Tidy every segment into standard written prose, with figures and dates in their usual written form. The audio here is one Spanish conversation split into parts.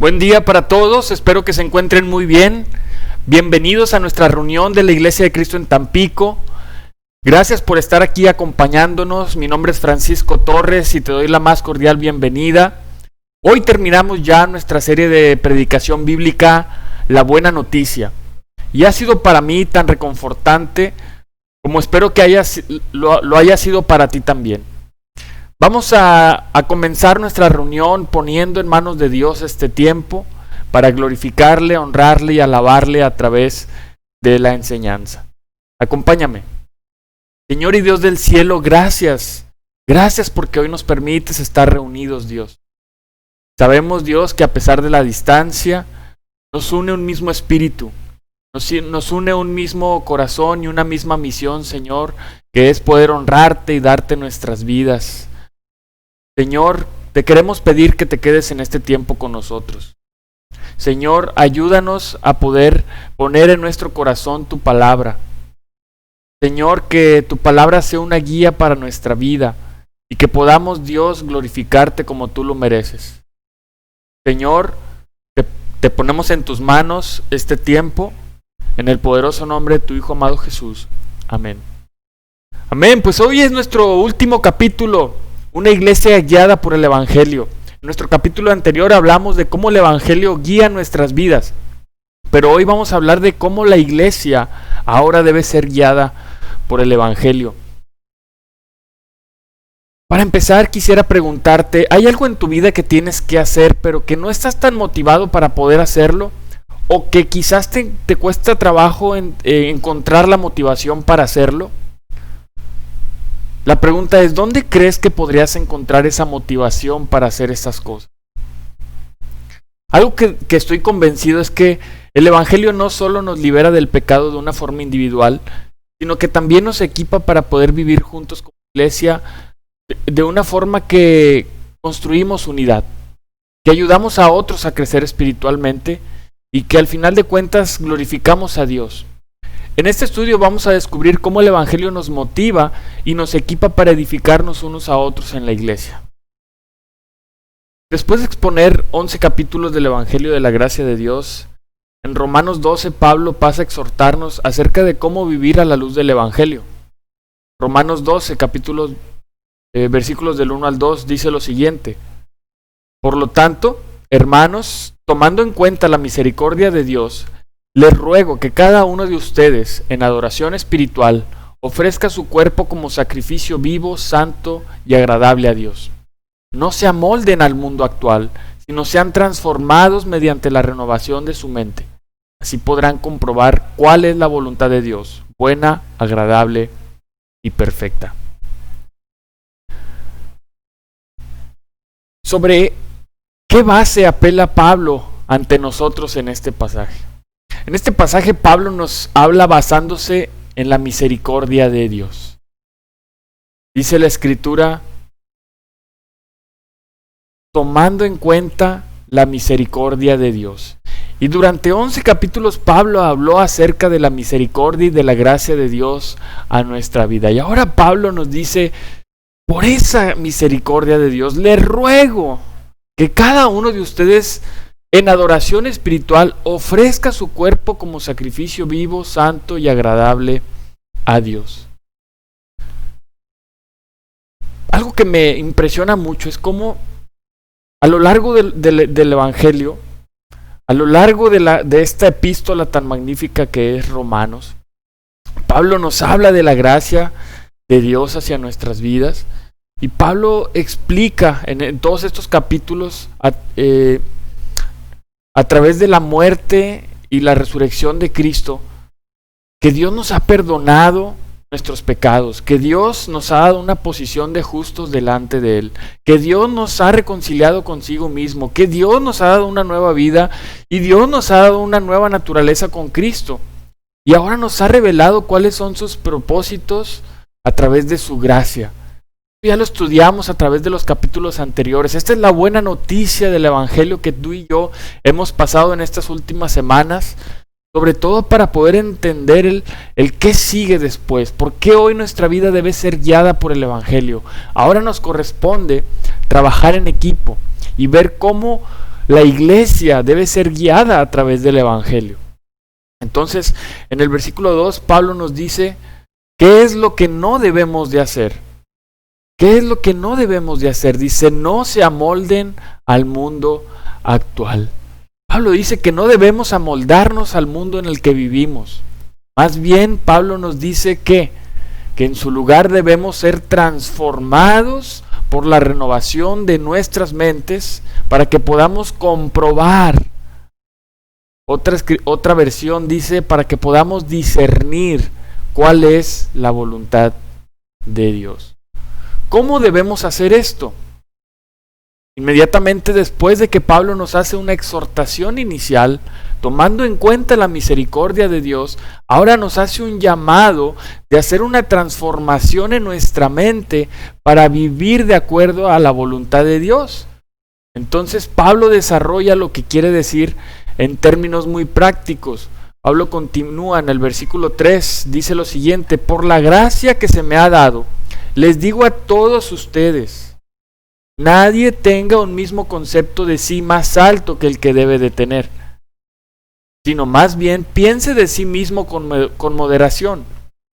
Buen día para todos, espero que se encuentren muy bien. Bienvenidos a nuestra reunión de la Iglesia de Cristo en Tampico. Gracias por estar aquí acompañándonos. Mi nombre es Francisco Torres y te doy la más cordial bienvenida. Hoy terminamos ya nuestra serie de predicación bíblica, La Buena Noticia. Y ha sido para mí tan reconfortante como espero que lo haya sido para ti también. Vamos a comenzar nuestra reunión poniendo en manos de Dios este tiempo para glorificarle, honrarle y alabarle a través de la enseñanza. Acompáñame. Señor y Dios del cielo, gracias. Gracias porque hoy nos permites estar reunidos, Dios. Sabemos, Dios, que a pesar de la distancia, nos une un mismo espíritu. Nos une un mismo corazón y una misma misión, Señor, que es poder honrarte y darte nuestras vidas. Señor, te queremos pedir que te quedes en este tiempo con nosotros. Señor, ayúdanos a poder poner en nuestro corazón tu palabra. Señor, que tu palabra sea una guía para nuestra vida y que podamos, Dios, glorificarte como tú lo mereces. Señor, te ponemos en tus manos este tiempo, en el poderoso nombre de tu Hijo amado Jesús. Amén. Amén, pues hoy es nuestro último capítulo. Una iglesia guiada por el Evangelio. En nuestro capítulo anterior hablamos de cómo el Evangelio guía nuestras vidas. Pero hoy vamos a hablar de cómo la iglesia ahora debe ser guiada por el Evangelio. Para empezar, quisiera preguntarte, ¿hay algo en tu vida que tienes que hacer, pero que no estás tan motivado para poder hacerlo? ¿O que quizás te cuesta trabajo encontrar la motivación para hacerlo? La pregunta es, ¿dónde crees que podrías encontrar esa motivación para hacer estas cosas? Algo que estoy convencido es que el Evangelio no solo nos libera del pecado de una forma individual, sino que también nos equipa para poder vivir juntos como iglesia de una forma que construimos unidad, que ayudamos a otros a crecer espiritualmente y que al final de cuentas glorificamos a Dios. En este estudio vamos a descubrir cómo el Evangelio nos motiva y nos equipa para edificarnos unos a otros en la iglesia. Después de exponer 11 capítulos del Evangelio de la gracia de Dios, en Romanos 12 Pablo pasa a exhortarnos acerca de cómo vivir a la luz del Evangelio. Romanos 12, versículos del 1 al 2 dice lo siguiente: Por lo tanto, hermanos, tomando en cuenta la misericordia de Dios, les ruego que cada uno de ustedes, en adoración espiritual, ofrezca su cuerpo como sacrificio vivo, santo y agradable a Dios. No se amolden al mundo actual, sino sean transformados mediante la renovación de su mente. Así podrán comprobar cuál es la voluntad de Dios, buena, agradable y perfecta. ¿Sobre qué base apela Pablo ante nosotros en este pasaje? En este pasaje Pablo nos habla basándose en la misericordia de Dios. Dice la Escritura, tomando en cuenta la misericordia de Dios. Y durante 11 capítulos Pablo habló acerca de la misericordia y de la gracia de Dios a nuestra vida. Y ahora Pablo nos dice, por esa misericordia de Dios, le ruego que cada uno de ustedes en adoración espiritual ofrezca su cuerpo como sacrificio vivo, santo y agradable a Dios. Algo que me impresiona mucho es cómo a lo largo del Evangelio, a lo largo de esta epístola tan magnífica que es Romanos, Pablo nos habla de la gracia de Dios hacia nuestras vidas y Pablo explica en todos estos capítulos a través de la muerte y la resurrección de Cristo, que Dios nos ha perdonado nuestros pecados, que Dios nos ha dado una posición de justos delante de Él, que Dios nos ha reconciliado consigo mismo, que Dios nos ha dado una nueva vida y Dios nos ha dado una nueva naturaleza con Cristo. Y ahora nos ha revelado cuáles son sus propósitos a través de su gracia. Ya lo estudiamos a través de los capítulos anteriores. Esta es la buena noticia del Evangelio que tú y yo hemos pasado en estas últimas semanas, sobre todo para poder entender el qué sigue después, por qué hoy nuestra vida debe ser guiada por el Evangelio. Ahora nos corresponde trabajar en equipo y ver cómo la iglesia debe ser guiada a través del Evangelio. Entonces, en el versículo 2, Pablo nos dice, ¿qué es lo que no debemos de hacer? ¿Qué es lo que no debemos de hacer? Dice, no se amolden al mundo actual. Pablo dice que no debemos amoldarnos al mundo en el que vivimos. Más bien, Pablo nos dice que en su lugar debemos ser transformados por la renovación de nuestras mentes para que podamos comprobar. Otra versión dice, para que podamos discernir cuál es la voluntad de Dios. ¿Cómo debemos hacer esto? Inmediatamente después de que Pablo nos hace una exhortación inicial, tomando en cuenta la misericordia de Dios, ahora nos hace un llamado de hacer una transformación en nuestra mente para vivir de acuerdo a la voluntad de Dios. Entonces Pablo desarrolla lo que quiere decir en términos muy prácticos. Pablo continúa en el versículo 3, dice lo siguiente: por la gracia que se me ha dado, les digo a todos ustedes, nadie tenga un mismo concepto de sí más alto que el que debe de tener, sino más bien piense de sí mismo con moderación,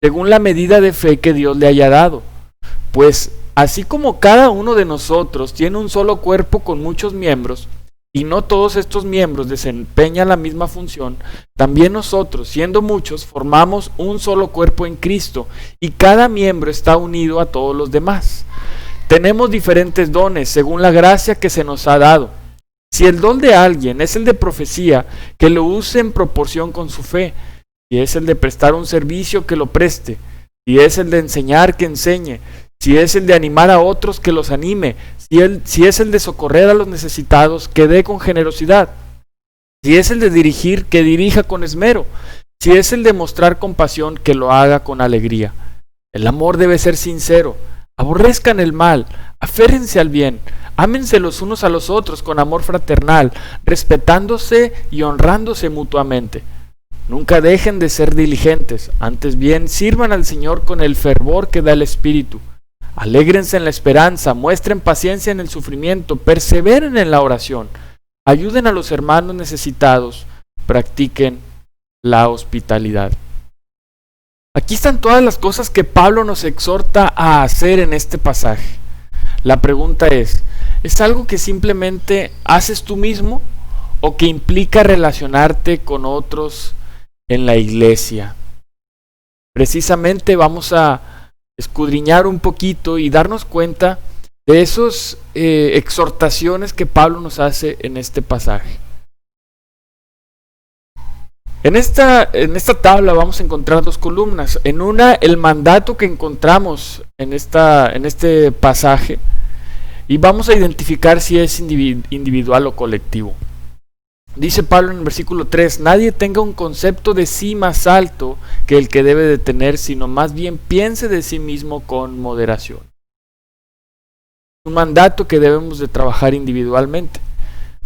según la medida de fe que Dios le haya dado. Pues así como cada uno de nosotros tiene un solo cuerpo con muchos miembros, y no todos estos miembros desempeñan la misma función, también nosotros, siendo muchos, formamos un solo cuerpo en Cristo, y cada miembro está unido a todos los demás. Tenemos diferentes dones según la gracia que se nos ha dado. Si el don de alguien es el de profecía, que lo use en proporción con su fe. Si es el de prestar un servicio, que lo preste. Si es el de enseñar, que enseñe. Si es el de animar a otros, que los anime. Si es el de socorrer a los necesitados, que dé con generosidad. Si es el de dirigir, que dirija con esmero. Si es el de mostrar compasión, que lo haga con alegría. El amor debe ser sincero. Aborrezcan el mal, aférrense al bien, ámense los unos a los otros con amor fraternal, respetándose y honrándose mutuamente. Nunca dejen de ser diligentes, antes bien sirvan al Señor con el fervor que da el Espíritu. Alégrense en la esperanza, muestren paciencia en el sufrimiento, perseveren en la oración, ayuden a los hermanos necesitados, practiquen la hospitalidad. Aquí están todas las cosas que Pablo nos exhorta a hacer en este pasaje. La pregunta ¿es algo que simplemente haces tú mismo o que implica relacionarte con otros en la iglesia? Precisamente vamos a escudriñar un poquito y darnos cuenta de esas exhortaciones que Pablo nos hace en este pasaje. En esta tabla vamos a encontrar dos columnas. En una, el mandato que encontramos en este pasaje, y vamos a identificar si es individual o colectivo. Dice Pablo en el versículo 3, nadie tenga un concepto de sí más alto que el que debe de tener, sino más bien piense de sí mismo con moderación. Un mandato que debemos de trabajar individualmente.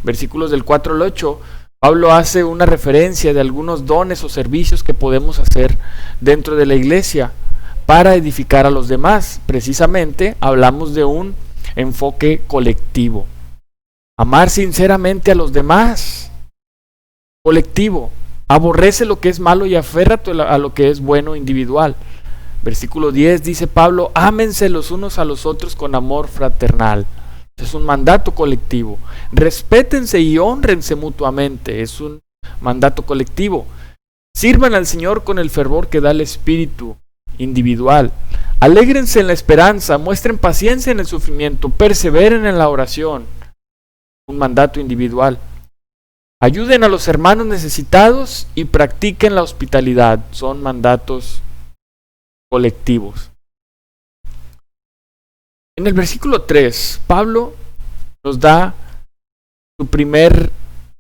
Versículos del 4 al 8, Pablo hace una referencia de algunos dones o servicios que podemos hacer dentro de la iglesia para edificar a los demás. Precisamente hablamos de un enfoque colectivo. Amar sinceramente a los demás. Colectivo. Aborrece lo que es malo y aférrate a lo que es bueno individual. Versículo 10 dice Pablo, ámense los unos a los otros con amor fraternal. Es un mandato colectivo. Respétense y hónrense mutuamente. Es un mandato colectivo. Sirvan al Señor con el fervor que da el Espíritu, individual. Alégrense en la esperanza, muestren paciencia en el sufrimiento, perseveren en la oración. Un mandato individual. Ayuden a los hermanos necesitados y practiquen la hospitalidad. Son mandatos colectivos. En el versículo 3, Pablo nos da su primer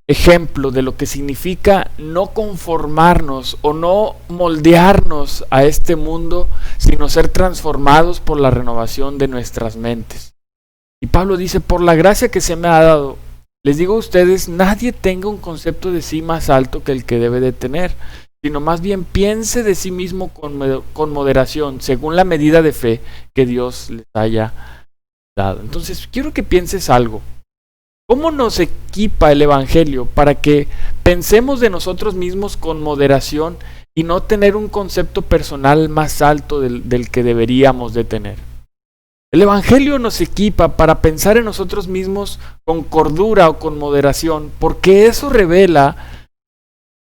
ejemplo de lo que significa no conformarnos o no moldearnos a este mundo, sino ser transformados por la renovación de nuestras mentes. Y Pablo dice, por la gracia que se me ha dado, les digo a ustedes, nadie tenga un concepto de sí más alto que el que debe de tener, sino más bien piense de sí mismo con moderación, según la medida de fe que Dios les haya dado. Entonces, quiero que pienses algo. ¿Cómo nos equipa el Evangelio para que pensemos de nosotros mismos con moderación y no tener un concepto personal más alto del que deberíamos de tener? El Evangelio nos equipa para pensar en nosotros mismos con cordura o con moderación, porque eso revela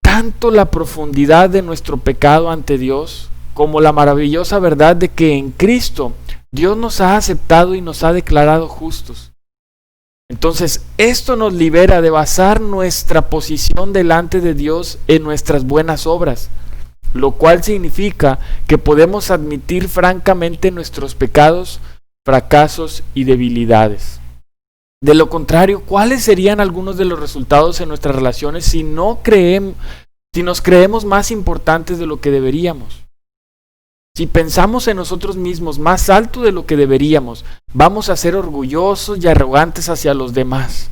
tanto la profundidad de nuestro pecado ante Dios, como la maravillosa verdad de que en Cristo Dios nos ha aceptado y nos ha declarado justos. Entonces, esto nos libera de basar nuestra posición delante de Dios en nuestras buenas obras, lo cual significa que podemos admitir francamente nuestros pecados, fracasos y debilidades. De lo contrario, ¿cuáles serían algunos de los resultados en nuestras relaciones si nos creemos más importantes de lo que deberíamos? Si pensamos en nosotros mismos más alto de lo que deberíamos, vamos a ser orgullosos y arrogantes hacia los demás.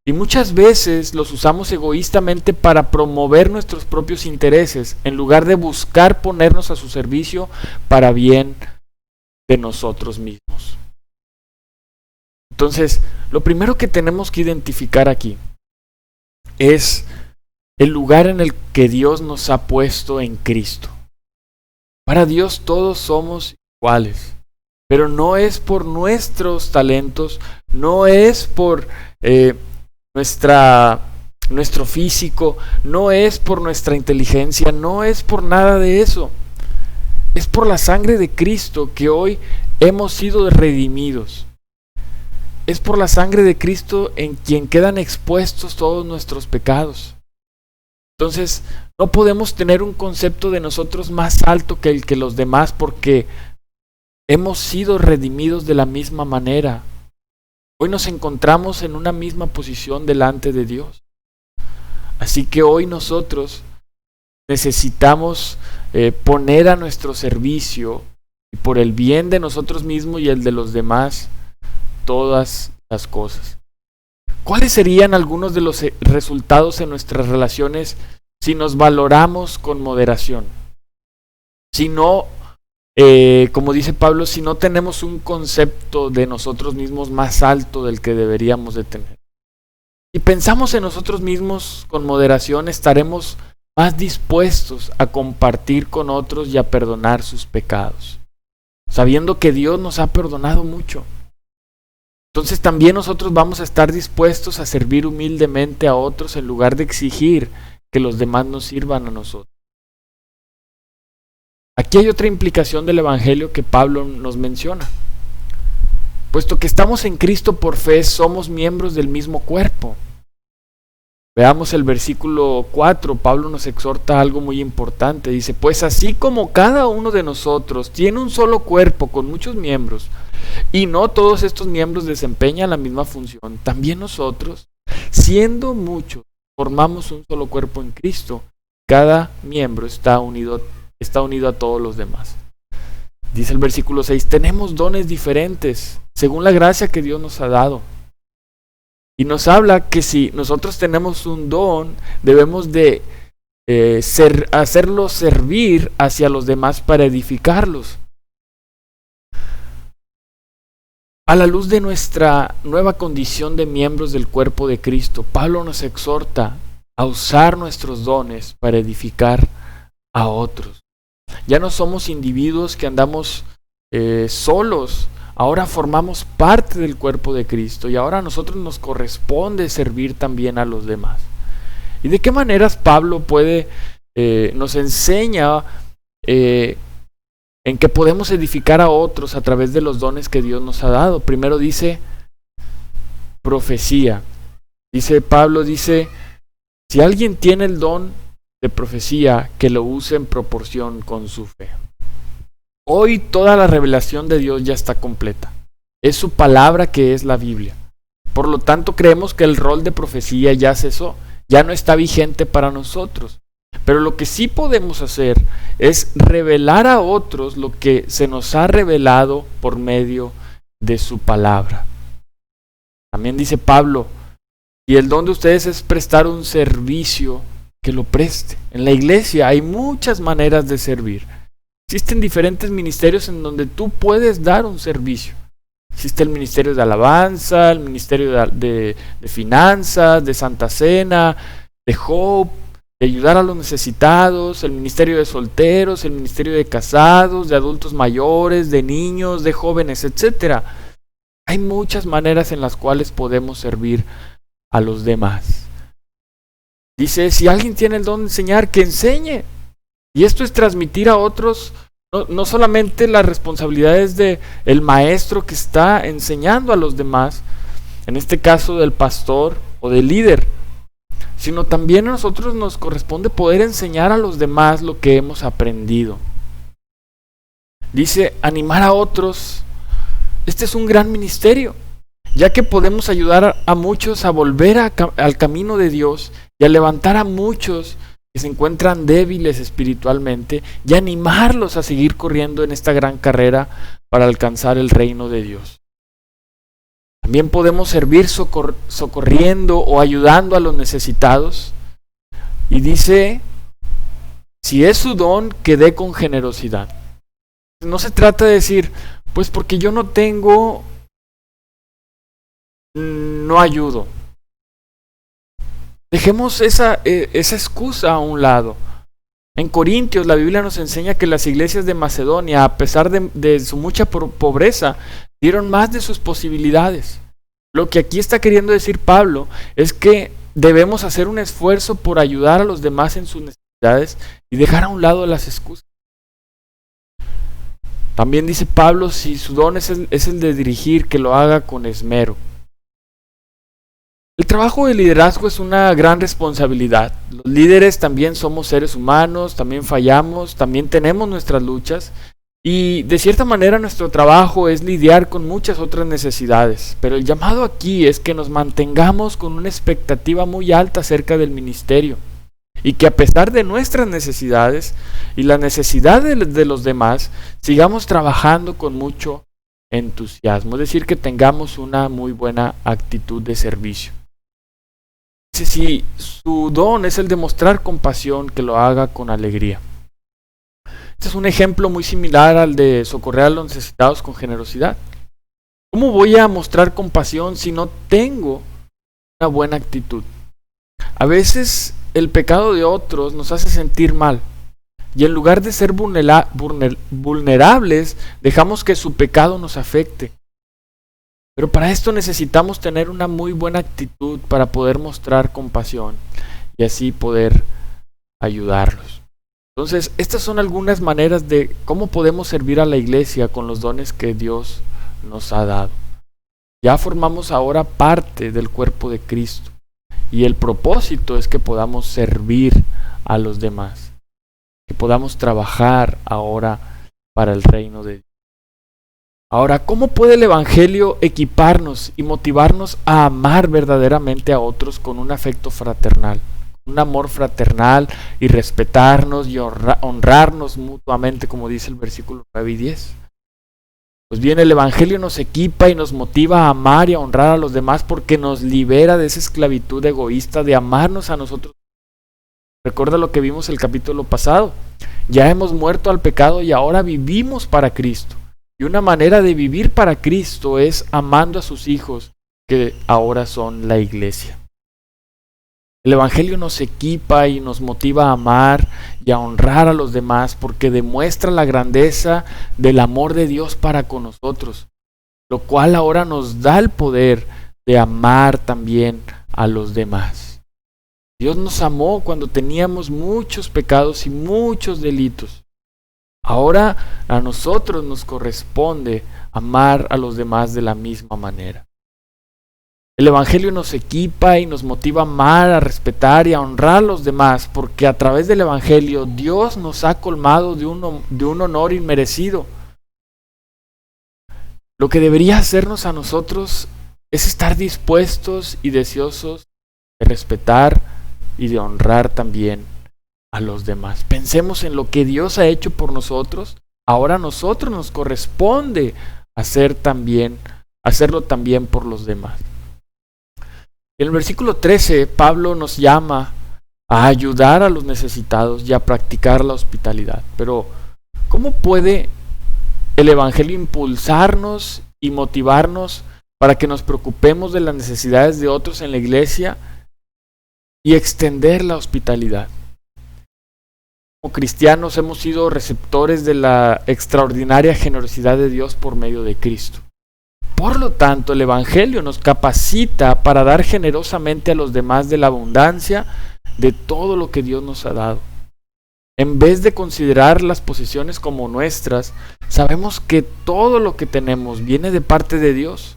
Y muchas veces los usamos egoístamente para promover nuestros propios intereses, en lugar de buscar ponernos a su servicio para bien de nosotros mismos. Entonces, lo primero que tenemos que identificar aquí es el lugar en el que Dios nos ha puesto en Cristo. Para Dios todos somos iguales, pero no es por nuestros talentos, no es por nuestro físico, no es por nuestra inteligencia, no es por nada de eso. Es por la sangre de Cristo que hoy hemos sido redimidos. Es por la sangre de Cristo en quien quedan expuestos todos nuestros pecados. Entonces, no podemos tener un concepto de nosotros más alto que el que los demás porque hemos sido redimidos de la misma manera. Hoy nos encontramos en una misma posición delante de Dios. Así que hoy nosotros necesitamos poner a nuestro servicio y por el bien de nosotros mismos y el de los demás todas las cosas. ¿Cuáles serían algunos de los resultados en nuestras relaciones si nos valoramos con moderación? Si no, como dice Pablo, si no tenemos un concepto de nosotros mismos más alto del que deberíamos de tener. Si pensamos en nosotros mismos con moderación, estaremos más dispuestos a compartir con otros y a perdonar sus pecados, sabiendo que Dios nos ha perdonado mucho. Entonces también nosotros vamos a estar dispuestos a servir humildemente a otros en lugar de exigir que los demás nos sirvan a nosotros. Aquí hay otra implicación del Evangelio que Pablo nos menciona. Puesto que estamos en Cristo por fe, somos miembros del mismo cuerpo. Veamos el versículo 4, Pablo nos exhorta a algo muy importante. Dice, pues así como cada uno de nosotros tiene un solo cuerpo con muchos miembros, y no todos estos miembros desempeñan la misma función, también nosotros, siendo muchos, formamos un solo cuerpo en Cristo. Cada miembro está unido a todos los demás. Dice el versículo 6, tenemos dones diferentes, según la gracia que Dios nos ha dado. Y nos habla que si nosotros tenemos un don, debemos de hacerlo servir hacia los demás para edificarlos. A la luz de nuestra nueva condición de miembros del cuerpo de Cristo, Pablo nos exhorta a usar nuestros dones para edificar a otros. Ya no somos individuos que andamos solos. Ahora formamos parte del cuerpo de Cristo y ahora a nosotros nos corresponde servir también a los demás. ¿Y de qué maneras Pablo nos enseña en que podemos edificar a otros a través de los dones que Dios nos ha dado? Primero dice profecía. Pablo dice, si alguien tiene el don de profecía, que lo use en proporción con su fe. Hoy toda la revelación de Dios ya está completa. Es su palabra que es la Biblia. Por lo tanto, creemos que el rol de profecía ya cesó, ya no está vigente para nosotros. Pero lo que sí podemos hacer es revelar a otros lo que se nos ha revelado por medio de su palabra. También dice Pablo, y el don de ustedes es prestar un servicio, que lo preste. En la iglesia hay muchas maneras de servir. Existen diferentes ministerios en donde tú puedes dar un servicio. Existe el ministerio de alabanza, el ministerio de finanzas, de Santa Cena, de Hope, de ayudar a los necesitados, el ministerio de solteros, el ministerio de casados, de adultos mayores, de niños, de jóvenes, etc. Hay muchas maneras en las cuales podemos servir a los demás. Dice, si alguien tiene el don de enseñar, que enseñe. Y esto es transmitir a otros no solamente las responsabilidades del maestro que está enseñando a los demás, en este caso del pastor o del líder, sino también a nosotros nos corresponde poder enseñar a los demás lo que hemos aprendido. Dice, animar a otros. Este es un gran ministerio, ya que podemos ayudar a muchos a volver al camino de Dios y a levantar a muchos que se encuentran débiles espiritualmente y animarlos a seguir corriendo en esta gran carrera para alcanzar el reino de Dios. También podemos servir socorriendo o ayudando a los necesitados. Y dice, si es su don, que dé con generosidad. No se trata de decir, pues porque yo no tengo, no ayudo. Dejemos esa excusa a un lado. En Corintios la Biblia nos enseña que las iglesias de Macedonia, a pesar de su mucha pobreza, dieron más de sus posibilidades. Lo que aquí está queriendo decir Pablo es que debemos hacer un esfuerzo por ayudar a los demás en sus necesidades y dejar a un lado las excusas. También dice Pablo, si su don es el de dirigir, que lo haga con esmero. El trabajo de liderazgo es una gran responsabilidad. Los líderes también somos seres humanos, también fallamos, también tenemos nuestras luchas y de cierta manera nuestro trabajo es lidiar con muchas otras necesidades. Pero el llamado aquí es que nos mantengamos con una expectativa muy alta acerca del ministerio y que a pesar de nuestras necesidades y la necesidad de los demás, sigamos trabajando con mucho entusiasmo, es decir, que tengamos una muy buena actitud de servicio. Si su don es el de mostrar compasión, que lo haga con alegría. Este es un ejemplo muy similar al de socorrer a los necesitados con generosidad. ¿Cómo voy a mostrar compasión si no tengo una buena actitud? A veces el pecado de otros nos hace sentir mal y en lugar de ser vulnerables, dejamos que su pecado nos afecte. Pero para esto necesitamos tener una muy buena actitud para poder mostrar compasión y así poder ayudarlos. Entonces, estas son algunas maneras de cómo podemos servir a la iglesia con los dones que Dios nos ha dado. Ya formamos ahora parte del cuerpo de Cristo y el propósito es que podamos servir a los demás, que podamos trabajar ahora para el reino de Dios. Ahora, ¿cómo puede el Evangelio equiparnos y motivarnos a amar verdaderamente a otros con un afecto fraternal, un amor fraternal y respetarnos y honrarnos mutuamente, como dice el versículo 9 y 10? Pues bien, el Evangelio nos equipa y nos motiva a amar y a honrar a los demás porque nos libera de esa esclavitud egoísta de amarnos a nosotros. Recuerda lo que vimos el capítulo pasado. Ya hemos muerto al pecado y ahora vivimos para Cristo. Y una manera de vivir para Cristo es amando a sus hijos, que ahora son la iglesia. El Evangelio nos equipa y nos motiva a amar y a honrar a los demás porque demuestra la grandeza del amor de Dios para con nosotros, lo cual ahora nos da el poder de amar también a los demás. Dios nos amó cuando teníamos muchos pecados y muchos delitos. Ahora a nosotros nos corresponde amar a los demás de la misma manera. El Evangelio nos equipa y nos motiva a amar, a respetar y a honrar a los demás, porque a través del Evangelio Dios nos ha colmado de un honor inmerecido. Lo que debería hacernos a nosotros es estar dispuestos y deseosos de respetar y de honrar también a los demás. Pensemos en lo que Dios ha hecho por nosotros. Ahora a nosotros nos corresponde hacerlo también por los demás. En el versículo 13, Pablo nos llama a ayudar a los necesitados y a practicar la hospitalidad. Pero, ¿cómo puede el Evangelio impulsarnos y motivarnos para que nos preocupemos de las necesidades de otros en la iglesia y extender la hospitalidad. Como cristianos hemos sido receptores de la extraordinaria generosidad de Dios por medio de Cristo. Por lo tanto, el Evangelio nos capacita para dar generosamente a los demás de la abundancia de todo lo que Dios nos ha dado. En vez de considerar las posesiones como nuestras, sabemos que todo lo que tenemos viene de parte de Dios.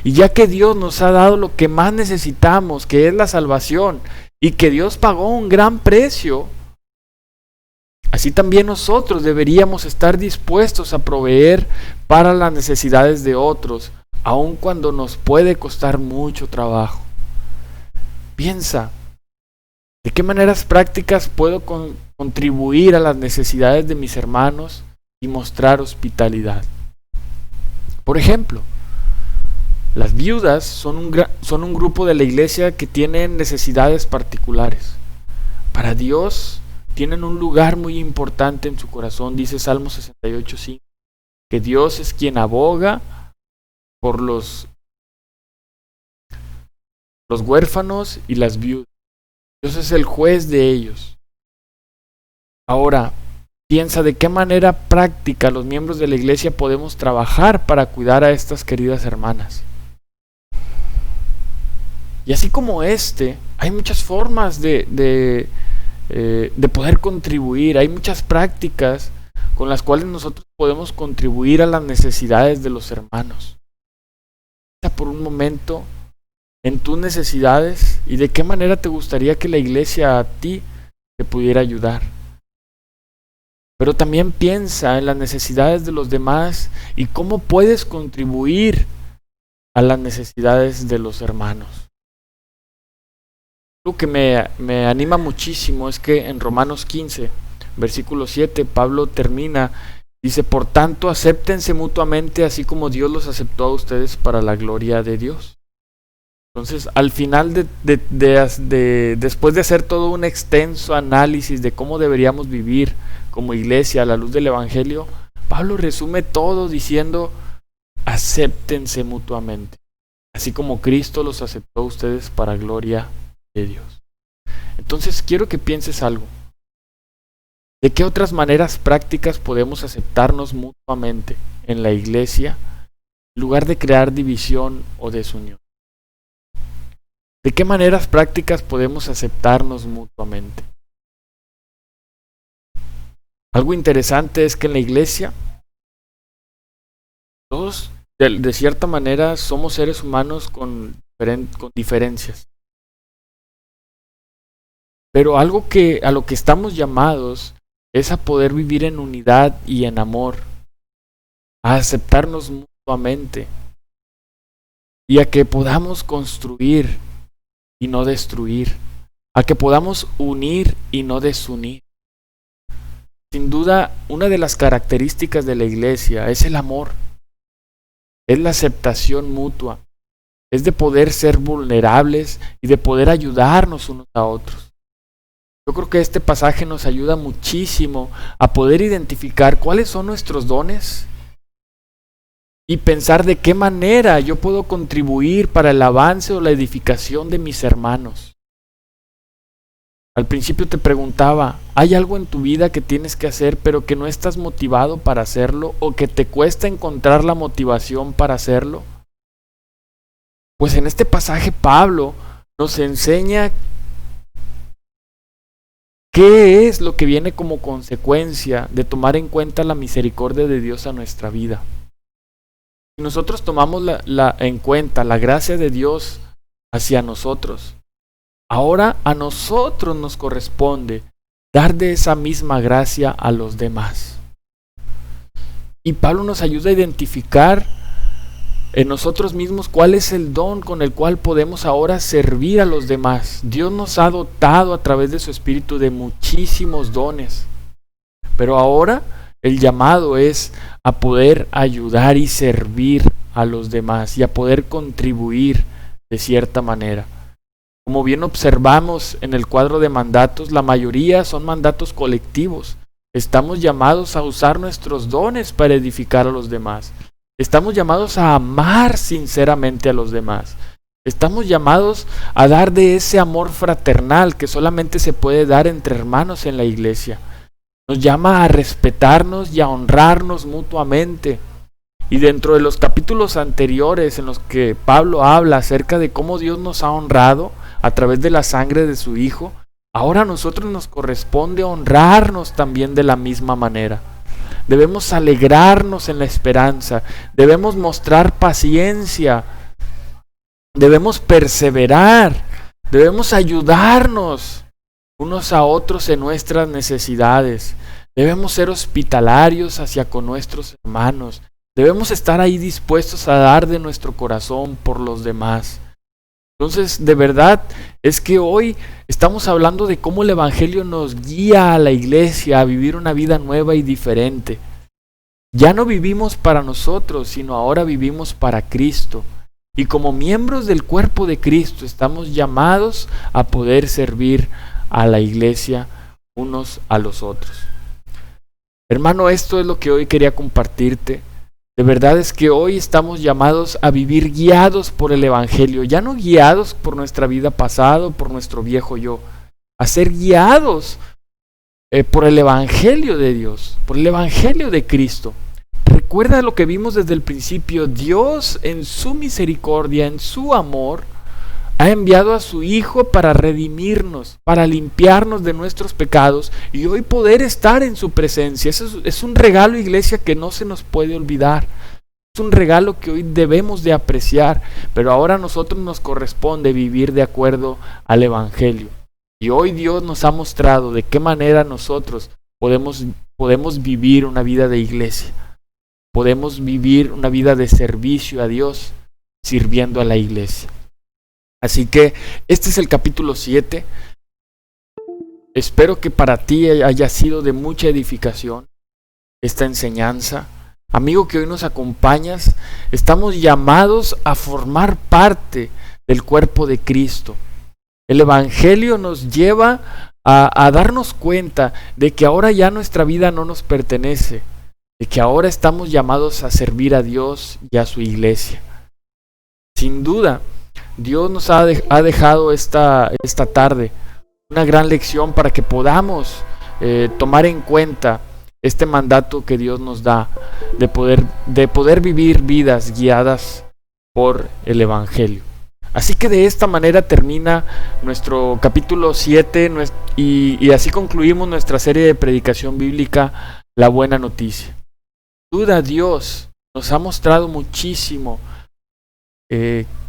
Y ya que Dios nos ha dado lo que más necesitamos, que es la salvación, y que Dios pagó un gran precio, así también nosotros deberíamos estar dispuestos a proveer para las necesidades de otros, aun cuando nos puede costar mucho trabajo. Piensa, ¿de qué maneras prácticas puedo contribuir a las necesidades de mis hermanos y mostrar hospitalidad? Por ejemplo, las viudas son un grupo de la iglesia que tienen necesidades particulares. Para Dios tienen un lugar muy importante en su corazón, dice Salmo 68:5, que Dios es quien aboga por los huérfanos y las viudas. Dios es el juez de ellos. Ahora, piensa de qué manera práctica los miembros de la iglesia podemos trabajar para cuidar a estas queridas hermanas. Y así como hay muchas formas de poder contribuir, hay muchas prácticas con las cuales nosotros podemos contribuir a las necesidades de los hermanos. Piensa por un momento en tus necesidades y de qué manera te gustaría que la iglesia a ti te pudiera ayudar. Pero también piensa en las necesidades de los demás y cómo puedes contribuir a las necesidades de los hermanos. Lo que me anima muchísimo es que en Romanos 15, versículo 7, Pablo termina, dice, por tanto, acéptense mutuamente así como Dios los aceptó a ustedes para la gloria de Dios. Entonces, al final, después de hacer todo un extenso análisis de cómo deberíamos vivir como iglesia a la luz del Evangelio, Pablo resume todo diciendo, acéptense mutuamente, así como Cristo los aceptó a ustedes para gloria de Dios. Entonces quiero que pienses algo. ¿De qué otras maneras prácticas podemos aceptarnos mutuamente en la iglesia en lugar de crear división o desunión? ¿De qué maneras prácticas podemos aceptarnos mutuamente? Algo interesante es que en la iglesia todos de cierta manera somos seres humanos con diferencias. Pero algo a lo que estamos llamados es a poder vivir en unidad y en amor, a aceptarnos mutuamente y a que podamos construir y no destruir, a que podamos unir y no desunir. Sin duda, una de las características de la iglesia es el amor, es la aceptación mutua, es de poder ser vulnerables y de poder ayudarnos unos a otros. Yo creo que este pasaje nos ayuda muchísimo a poder identificar cuáles son nuestros dones y pensar de qué manera yo puedo contribuir para el avance o la edificación de mis hermanos. Al principio te preguntaba, ¿hay algo en tu vida que tienes que hacer pero que no estás motivado para hacerlo o que te cuesta encontrar la motivación para hacerlo? Pues en este pasaje Pablo nos enseña ¿qué es lo que viene como consecuencia de tomar en cuenta la misericordia de Dios a nuestra vida? Si nosotros tomamos en cuenta la gracia de Dios hacia nosotros, ahora a nosotros nos corresponde dar de esa misma gracia a los demás. Y Pablo nos ayuda a identificar en nosotros mismos cuál es el don con el cual podemos ahora servir a los demás. Dios nos ha dotado a través de su Espíritu de muchísimos dones, pero ahora el llamado es a poder ayudar y servir a los demás y a poder contribuir de cierta manera. Como bien observamos en el cuadro de mandatos, la mayoría son mandatos colectivos. Estamos llamados a usar nuestros dones para edificar a los demás. Estamos llamados a amar sinceramente a los demás. Estamos llamados a dar de ese amor fraternal que solamente se puede dar entre hermanos en la iglesia. Nos llama a respetarnos y a honrarnos mutuamente. Y dentro de los capítulos anteriores en los que Pablo habla acerca de cómo Dios nos ha honrado a través de la sangre de su Hijo, ahora a nosotros nos corresponde honrarnos también de la misma manera. Debemos alegrarnos en la esperanza, debemos mostrar paciencia, debemos perseverar, debemos ayudarnos unos a otros en nuestras necesidades, debemos ser hospitalarios hacia con nuestros hermanos, debemos estar ahí dispuestos a dar de nuestro corazón por los demás. Entonces, de verdad, es que hoy estamos hablando de cómo el Evangelio nos guía a la iglesia a vivir una vida nueva y diferente. Ya no vivimos para nosotros, sino ahora vivimos para Cristo. Y como miembros del cuerpo de Cristo estamos llamados a poder servir a la iglesia unos a los otros. Hermano, esto es lo que hoy quería compartirte. De verdad es que hoy estamos llamados a vivir guiados por el Evangelio, ya no guiados por nuestra vida pasada, por nuestro viejo yo, a ser guiados por el Evangelio de Dios, por el Evangelio de Cristo. Recuerda lo que vimos desde el principio. Dios en su misericordia, en su amor, ha enviado a su Hijo para redimirnos, para limpiarnos de nuestros pecados y hoy poder estar en su presencia. Eso es un regalo, iglesia, que no se nos puede olvidar. Es un regalo que hoy debemos de apreciar, pero ahora a nosotros nos corresponde vivir de acuerdo al Evangelio. Y hoy Dios nos ha mostrado de qué manera nosotros podemos vivir una vida de iglesia. Podemos vivir una vida de servicio a Dios, sirviendo a la iglesia. Así que este es el capítulo 7. Espero que para ti haya sido de mucha edificación esta enseñanza. Amigo que hoy nos acompañas, estamos llamados a formar parte del cuerpo de Cristo. El Evangelio nos lleva a darnos cuenta de que ahora ya nuestra vida no nos pertenece, de que ahora estamos llamados a servir a Dios y a su iglesia. Sin duda, Dios nos ha dejado esta tarde una gran lección para que podamos tomar en cuenta este mandato que Dios nos da de poder vivir vidas guiadas por el Evangelio. Así que de esta manera termina nuestro capítulo 7 y así concluimos nuestra serie de predicación bíblica, La Buena Noticia. Sin duda, Dios nos ha mostrado muchísimo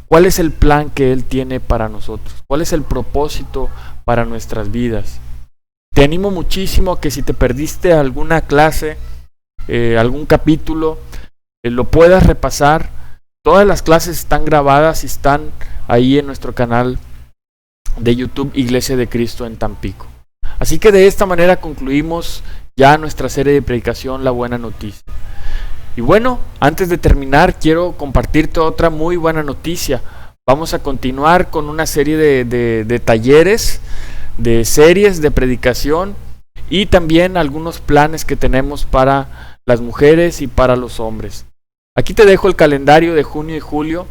cuál es el plan que Él tiene para nosotros, cuál es el propósito para nuestras vidas. Te animo muchísimo a que si te perdiste alguna clase, algún capítulo, lo puedas repasar. Todas las clases están grabadas y están ahí en nuestro canal de YouTube Iglesia de Cristo en Tampico. Así que de esta manera concluimos ya nuestra serie de predicación, La Buena Noticia. Y bueno, antes de terminar, quiero compartirte otra muy buena noticia. Vamos a continuar con una serie de talleres, de series de predicación y también algunos planes que tenemos para las mujeres y para los hombres. Aquí te dejo el calendario de junio y julio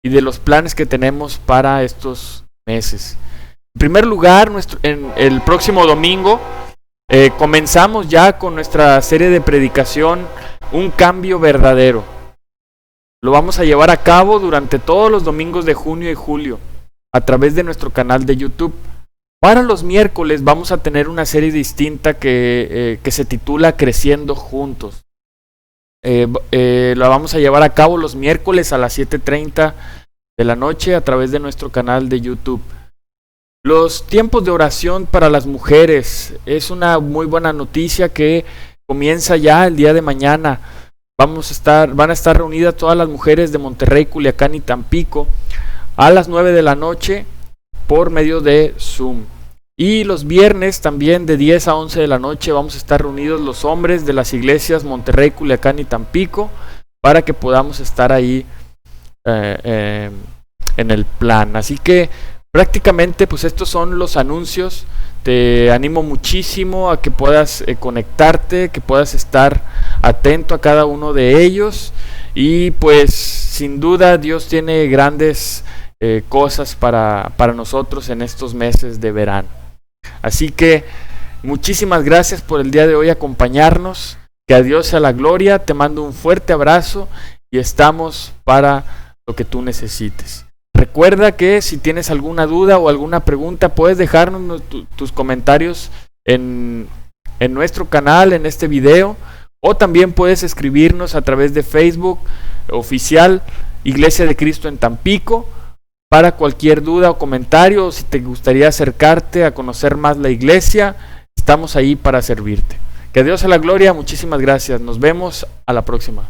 y de los planes que tenemos para estos meses. En primer lugar, el próximo domingo comenzamos ya con nuestra serie de predicación, Un Cambio Verdadero. Lo vamos a llevar a cabo durante todos los domingos de junio y julio a través de nuestro canal de YouTube. Para los miércoles vamos a tener una serie distinta que se titula Creciendo Juntos. La vamos a llevar a cabo los miércoles a las 7:30 de la noche a través de nuestro canal de YouTube. Los tiempos de oración para las mujeres es una muy buena noticia que comienza ya el día de mañana. Van a estar reunidas todas las mujeres de Monterrey, Culiacán y Tampico a las 9 de la noche por medio de Zoom. Y los viernes también de 10 a 11 de la noche vamos a estar reunidos los hombres de las iglesias Monterrey, Culiacán y Tampico para que podamos estar ahí en el plan. Así que prácticamente pues estos son los anuncios. Te animo muchísimo a que puedas conectarte, que puedas estar atento a cada uno de ellos Y pues sin duda Dios tiene grandes cosas para nosotros en estos meses de verano. Así que muchísimas gracias por el día de hoy acompañarnos. Que a Dios sea la gloria. Te mando un fuerte abrazo y estamos para lo que tú necesites. Recuerda que si tienes alguna duda o alguna pregunta, puedes dejarnos tus comentarios en nuestro canal, en este video, o también puedes escribirnos a través de Facebook oficial Iglesia de Cristo en Tampico para cualquier duda o comentario, o si te gustaría acercarte a conocer más la iglesia, estamos ahí para servirte. Que Dios sea la gloria, muchísimas gracias, nos vemos a la próxima.